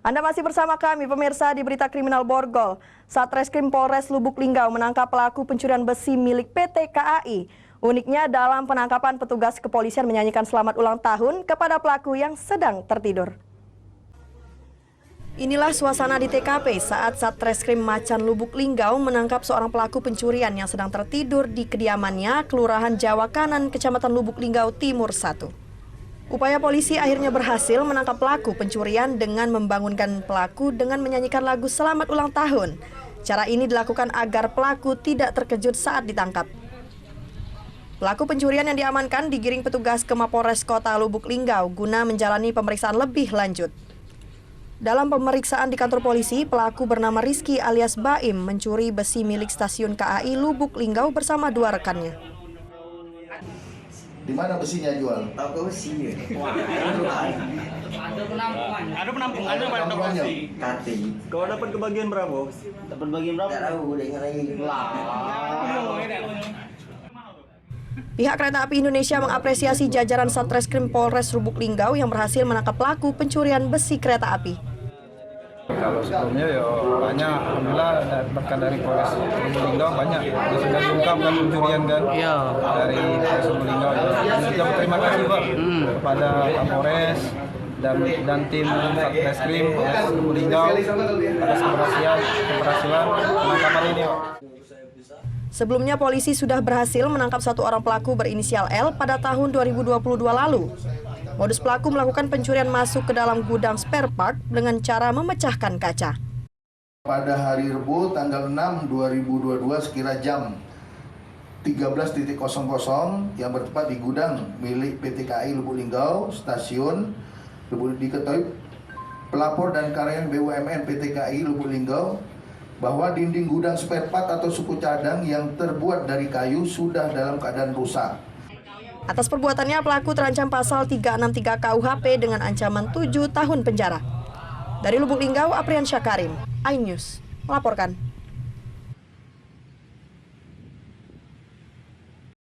Anda masih bersama kami, pemirsa, di Berita Kriminal Borgol. Satreskrim Polres Lubuk Linggau menangkap pelaku pencurian besi milik PT KAI. Uniknya, dalam penangkapan, petugas kepolisian menyanyikan selamat ulang tahun kepada pelaku yang sedang tertidur. Inilah suasana di TKP saat Satreskrim Macan Lubuk Linggau menangkap seorang pelaku pencurian yang sedang tertidur di kediamannya, Kelurahan Jawa Kanan, Kecamatan Lubuk Linggau Timur 1. Upaya polisi akhirnya berhasil menangkap pelaku pencurian dengan membangunkan pelaku dengan menyanyikan lagu Selamat Ulang Tahun. Cara ini dilakukan agar pelaku tidak terkejut saat ditangkap. Pelaku pencurian yang diamankan digiring petugas ke Mapolres Kota Lubuk Linggau guna menjalani pemeriksaan lebih lanjut. Dalam pemeriksaan di kantor polisi, pelaku bernama Rizky alias Baim mencuri besi milik stasiun KAI Lubuk Linggau bersama dua rekannya. Di mana besinya jual? Tahu ke besi. Wah, ada penampungannya. Kati. Kau dapat kebagian berapa? Dapat bagian berapa? Tidak tahu, udah ngeraih. Pihak Kereta Api Indonesia mengapresiasi jajaran Satreskrim Polres Lubuk Linggau yang berhasil menangkap pelaku pencurian besi kereta api. Kalau sebelumnya ya banyak, alhamdulillah berkat dari Polres Lubuk Linggau banyak sudah diungkap kan pencurian kan dari Polres Lubuk Linggau. Kita berterima kasih Pak kepada Kapolres dan tim Satreskrim Polres Lubuk Linggau atas keberhasilan penangkapan ini. Sebelumnya polisi sudah berhasil menangkap satu orang pelaku berinisial L pada tahun 2022 lalu. Modus pelaku melakukan pencurian masuk ke dalam gudang spare part dengan cara memecahkan kaca. Pada hari Rabu tanggal 6 2022 sekira jam 13.00 yang bertempat di gudang milik PT KAI Lubuk Linggau stasiun, diketahui pelapor dan karyawan BUMN PT KAI Lubuk Linggau bahwa dinding gudang spare part atau suku cadang yang terbuat dari kayu sudah dalam keadaan rusak. Atas perbuatannya, pelaku terancam pasal 363 KUHP dengan ancaman 7 tahun penjara. Dari Lubuk Linggau, Aprian Syakarim, iNews melaporkan.